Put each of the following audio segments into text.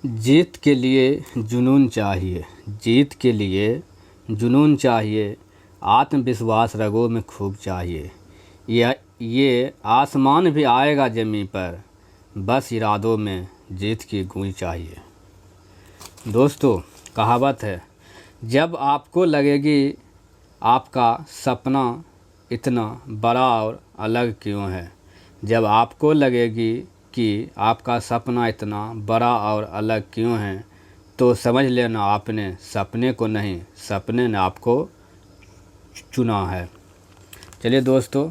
जीत के लिए जुनून चाहिए, जीत के लिए जुनून चाहिए, आत्मविश्वास रगों में खूब चाहिए। ये आसमान भी आएगा ज़मीं पर, बस इरादों में जीत की गूंज चाहिए। दोस्तों, कहावत है, जब आपको लगेगी आपका सपना इतना बड़ा और अलग क्यों है, जब आपको लगेगी कि आपका सपना इतना बड़ा और अलग क्यों है, तो समझ लेना आपने सपने को नहीं, सपने ने आपको चुना है। चलिए दोस्तों,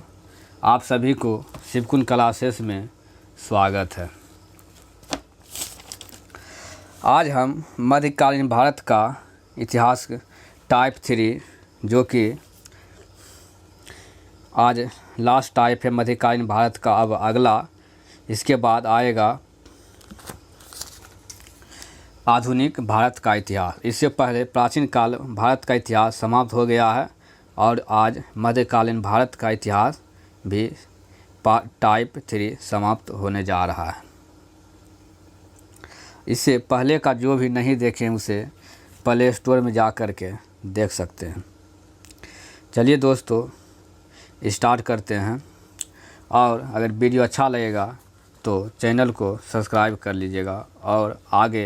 आप सभी को शिवकुन क्लासेस में स्वागत है। आज हम मध्यकालीन भारत का इतिहास टाइप 3, जो कि आज लास्ट टाइप है मध्यकालीन भारत का, अब अगला इसके बाद आएगा आधुनिक भारत का इतिहास। इससे पहले प्राचीन काल भारत का इतिहास समाप्त हो गया है और आज मध्यकालीन भारत का इतिहास भी टाइप 3 समाप्त होने जा रहा है। इससे पहले का जो भी नहीं देखें उसे प्ले स्टोर में जा कर के देख सकते हैं। चलिए दोस्तों, स्टार्ट करते हैं। और अगर वीडियो अच्छा लगेगा तो चैनल को सब्सक्राइब कर लीजिएगा और आगे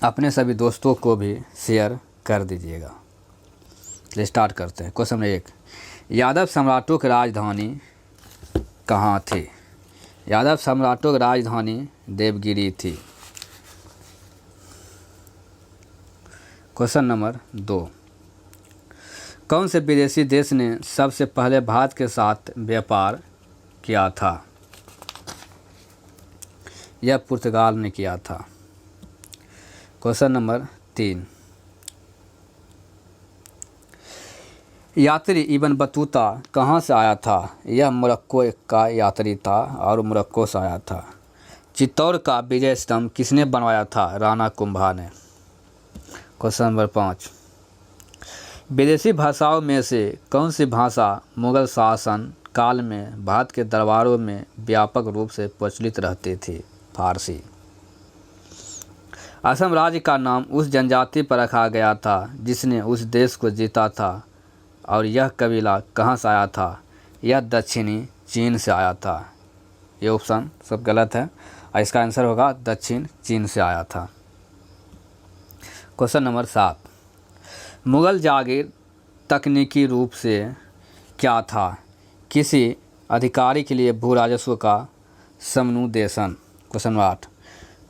अपने सभी दोस्तों को भी शेयर कर दीजिएगा। चलिए स्टार्ट करते हैं। क्वेश्चन नंबर 1, यादव सम्राटों की राजधानी कहाँ थी? यादव सम्राटों की राजधानी देवगिरी थी। क्वेश्चन नंबर 2, कौन से विदेशी देश ने सबसे पहले भारत के साथ व्यापार किया था? यह पुर्तगाल ने किया था। क्वेश्चन नंबर 3, यात्री इब्न बतूता कहाँ से आया था? यह मोरक्को का यात्री था और मोरक्को से आया था। चित्तौड़ का विजय स्तंभ किसने बनवाया था? राणा कुंभा ने। क्वेश्चन नंबर 5, विदेशी भाषाओं में से कौन सी भाषा मुगल शासन काल में भारत के दरबारों में व्यापक रूप से प्रचलित रहती थी? फारसी। असम राज्य का नाम उस जनजाति पर रखा गया था जिसने उस देश को जीता था और यह कबीला कहाँ से आया था? यह दक्षिणी चीन से आया था। ये ऑप्शन सब गलत है और इसका आंसर होगा दक्षिण चीन से आया था। क्वेश्चन नंबर 7, मुगल जागीर तकनीकी रूप से क्या था? किसी अधिकारी के लिए भू राजस्व का समनुदेशन। क्वेश्चन नंबर 8,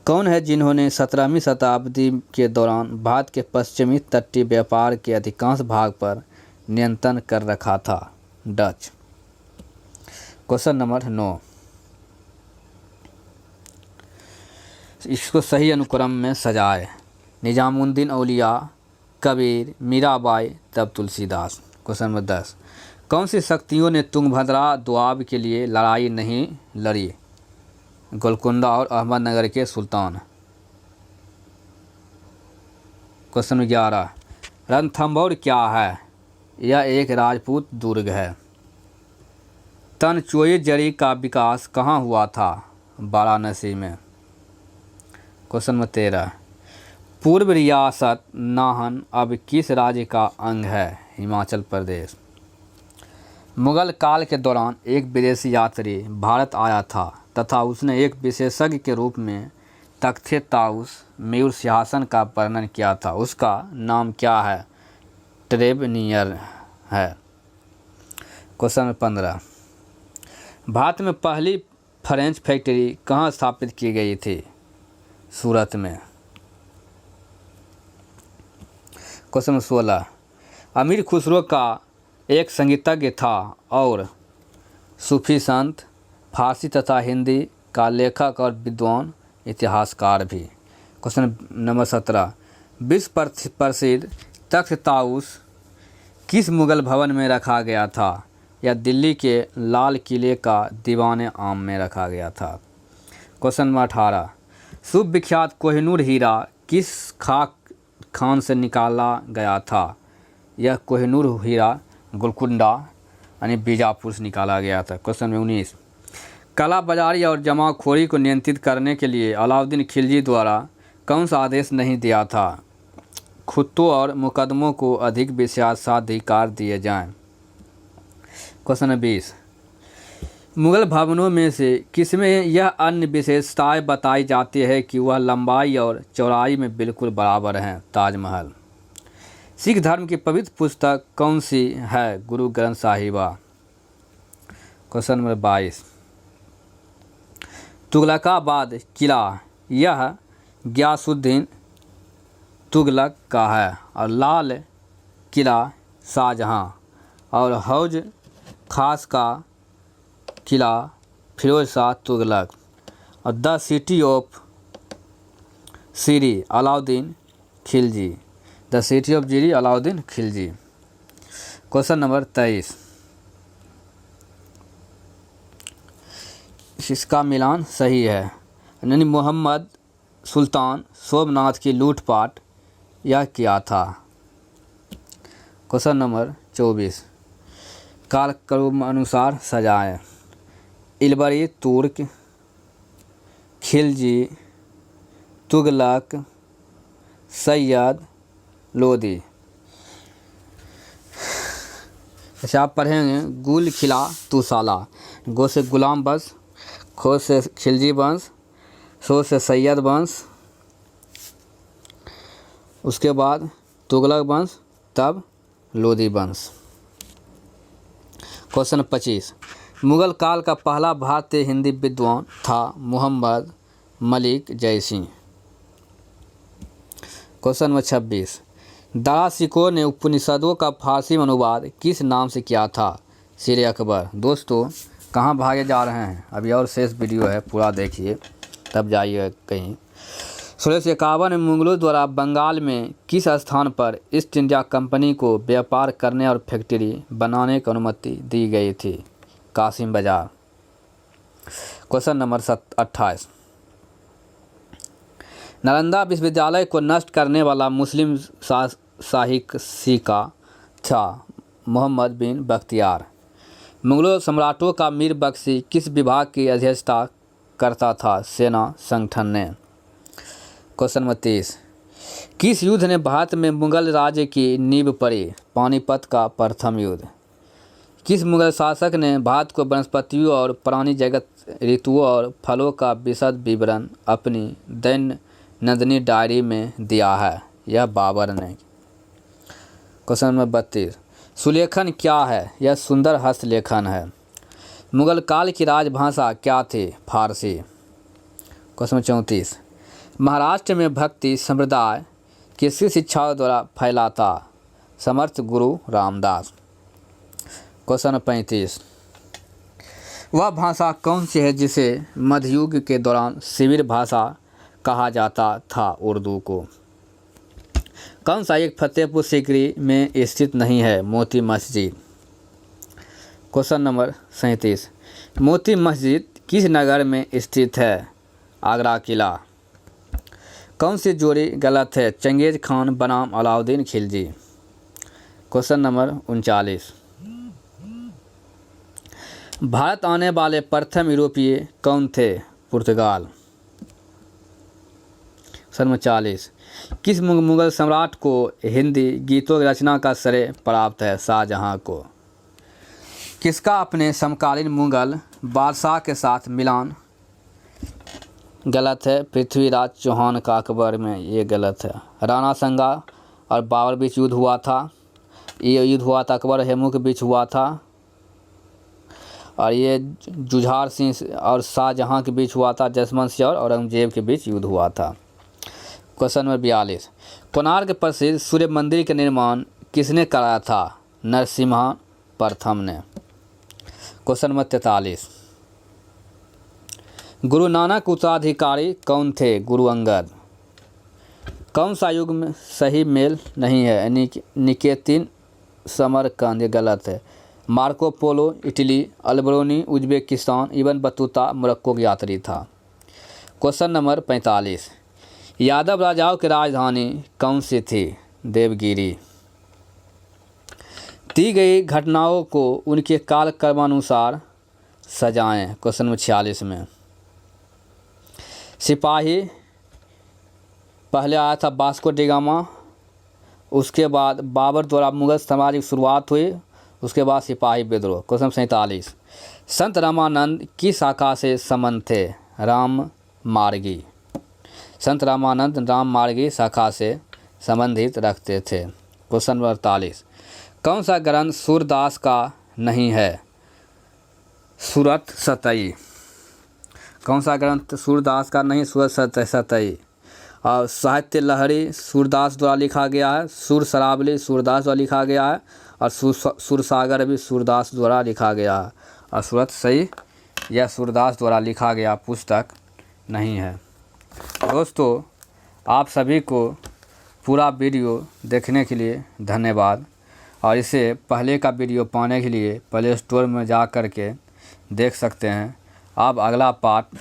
कौन है जिन्होंने 17वीं शताब्दी के दौरान भारत के पश्चिमी तटीय व्यापार के अधिकांश भाग पर नियंत्रण कर रखा था? डच। क्वेश्चन नंबर 9, इसको सही अनुक्रम में सजाए। निजामुद्दीन औलिया, कबीर, मीराबाई, तब तुलसीदास। क्वेश्चन नंबर 10, कौन सी शक्तियों ने तुंगभद्रा दोआब के लिए लड़ाई नहीं लड़ी? गोलकुंडा और अहमदनगर के सुल्तान। क्वेश्चन नंबर 11, रणथंभौर क्या है? यह एक राजपूत दुर्ग है। तनचोई जरी का विकास कहाँ हुआ था? वाराणसी में। क्वेश्चन नंबर 13, पूर्व रियासत नाहन अब किस राज्य का अंग है? हिमाचल प्रदेश। मुगल काल के दौरान एक विदेशी यात्री भारत आया था तथा उसने एक विशेषज्ञ के रूप में तख्ते ताउस मयूर सिंहासन का वर्णन किया था। उसका नाम क्या है? ट्रेवनियर है। क्वेश्चन नंबर 15, भारत में पहली फ्रेंच फैक्ट्री कहाँ स्थापित की गई थी? सूरत में। क्वेश्चन नंबर 16, अमीर खुसरो का एक संगीतज्ञ था और सूफी संत, फारसी तथा हिंदी का लेखक और विद्वान इतिहासकार भी। क्वेश्चन नंबर 17, विश्व प्रसिद्ध तख्त ताउस किस मुगल भवन में रखा गया था? यह दिल्ली के लाल किले का दीवाने आम में रखा गया था। क्वेश्चन नंबर 18, सुविख्यात कोहिनूर हीरा किस खाक खान से निकाला गया था? यह कोहिनूर हीरा गोलकुंडा यानी बीजापुर से निकाला गया था। क्वेश्चन नंबर 19, काला बाजारी और जमाखोरी को नियंत्रित करने के लिए अलाउद्दीन खिलजी द्वारा कौन सा आदेश नहीं दिया था? खुत्तों और मुकदमों को अधिक विशेषाधिकार दिए जाएं। क्वेश्चन 20, मुगल भवनों में से किसमें यह अन्य विशेषताएं बताई जाती है कि वह लंबाई और चौड़ाई में बिल्कुल बराबर हैं? ताजमहल। सिख धर्म की पवित्र पुस्तक कौन सी है? गुरु ग्रंथ साहिबा। क्वेश्चन नंबर 22, तुगलकाबाद किला यह गयासुद्दीन तुगलक का है और लाल किला शाहजहां और हौज खास का किला फिरोज शाह तुगलक और the city of Siri Alauddin Khilji. The city of Siri Alauddin Khilji. Question number 23, इसका मिलान सही है यानी मोहम्मद सुल्तान सोमनाथ की लूटपाट यह किया था। क्वेश्चन नंबर 24, कालक्रम अनुसार सजाएं। इलबरी तुर्क, खिलजी, तुगलक, सैयद, लोदी। अच्छा आप पढ़ेंगे गुल खिला तुसाला। गो से गुलाम वंश, खो से खिलजी वंश, सो से सैयद वंश, उसके बाद तुगलक वंश, तब लोदी वंश। क्वेश्चन 25, मुगल काल का पहला भारतीय हिंदी विद्वान था मोहम्मद मलिक जयसी। क्वेश्चन नंबर 26, दारा शिकोह ने उपनिषदों का फारसी में अनुवाद किस नाम से किया था? शेर अकबर। दोस्तों कहाँ भागे जा रहे हैं, अभी और शेष वीडियो है, पूरा देखिए तब जाइए कहीं। 1651 में मुगलों द्वारा बंगाल में किस स्थान पर ईस्ट इंडिया कंपनी को व्यापार करने और फैक्ट्री बनाने की अनुमति दी गई थी? कासिम बाजार। क्वेश्चन नंबर 28, नालंदा विश्वविद्यालय को नष्ट करने वाला मुस्लिम शाही सिका था मोहम्मद बिन बख्तियार। मुगलों सम्राटों का मीर बख्शी किस विभाग की अध्यक्षता करता था? सेना संगठन ने। क्वेश्चन नंबर 30, किस युद्ध ने भारत में मुगल राज्य की नींव पड़ी? पानीपत का प्रथम युद्ध। किस मुगल शासक ने भारत को वनस्पतियों और प्राणी जगत, ऋतुओं और फलों का विशद विवरण अपनी दैनंदिनी डायरी में दिया है? यह बाबर ने। क्वेश्चन नंबर 32, सुलेखन क्या है? यह सुंदर हस्तलेखन है। मुगल काल की राजभाषा क्या थी? फारसी। क्वेश्चन 34, महाराष्ट्र में भक्ति संप्रदाय किसकी शिक्षाओं द्वारा फैला था? समर्थ गुरु रामदास। क्वेश्चन 35, वह भाषा कौन सी है जिसे मध्ययुग के दौरान शिविर भाषा कहा जाता था? उर्दू को। कौन सा एक फतेहपुर सीकरी में स्थित नहीं है? मोती मस्जिद। क्वेश्चन नंबर 37, मोती मस्जिद किस नगर में स्थित है? आगरा किला। कौन सी जोड़ी गलत है? चंगेज खान बनाम अलाउद्दीन खिलजी। क्वेश्चन नंबर 39, भारत आने वाले प्रथम यूरोपीय कौन थे? पुर्तगाल। क्वेश्चन नंबर 40, किस मुगल सम्राट को हिंदी गीतों की रचना का श्रेय प्राप्त है? शाहजहां को। किसका अपने समकालीन मुगल बादशाह के साथ मिलान गलत है? पृथ्वीराज चौहान का अकबर में, ये गलत है। राणा संगा और बाबर बीच युद्ध हुआ था, ये युद्ध हुआ था अकबर हेमू के बीच हुआ था, और ये जुझार सिंह और शाहजहां के बीच हुआ था, जसवंत सिंह और औरंगजेब के बीच युद्ध हुआ था। क्वेश्चन नंबर 42, कोणार्क प्रसिद्ध सूर्य मंदिर का निर्माण किसने कराया था? नरसिम्हा प्रथम ने। क्वेश्चन नंबर 43, गुरु नानक उत्तराधिकारी कौन थे? गुरु अंगद। कौन सा युग में सही मेल नहीं है? निकेतिन समरकंद, ये गलत है। Marco Polo Italy, Alberuni Uzbekistan, Ibn Battuta Morocco की यात्री था। क्वेश्चन नंबर 45, यादव राजाओं की राजधानी कौन सी थी? देवगिरी। दी गई घटनाओं को उनके कालक्रमानुसार सजाएं। क्वेश्चन नंबर 46 में सिपाही पहले आया था वास्को डी गामा, उसके बाद बाबर द्वारा मुगल साम्राज्य की शुरुआत हुई, उसके बाद सिपाही विद्रोह। क्वेश्चन 47 संत रामानंद की शाखा से संबंध थे? राम मार्गी। संत रामानंद राम मार्गी शाखा से संबंधित रखते थे। क्वेश्चन नंबर 48 कौन सा ग्रंथ सूरदास का नहीं है? सूरत सतई। कौन सा ग्रंथ सूरदास का नहीं? सूरत सतई। और साहित्य लहरी सूरदास द्वारा लिखा गया है, सुर सरावली सूरदास द्वारा लिखा गया है, और सुरसागर भी सूरदास द्वारा लिखा गया है। और सूरत सही यह सूरदास द्वारा लिखा गया पुस्तक नहीं है। दोस्तों, आप सभी को पूरा वीडियो देखने के लिए धन्यवाद। और इसे पहले का वीडियो पाने के लिए प्ले स्टोर में जा कर के देख सकते हैं। आप अगला पार्ट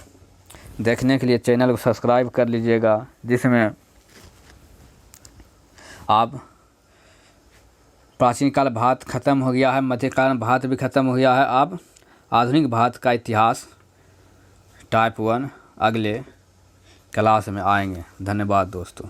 देखने के लिए चैनल को सब्सक्राइब कर लीजिएगा, जिसमें आप प्राचीन काल भारत ख़त्म हो गया है, मध्यकालीन भारत भी ख़त्म हो गया है, अब आधुनिक भारत का इतिहास टाइप 1 अगले क्लास में आएंगे। धन्यवाद दोस्तों।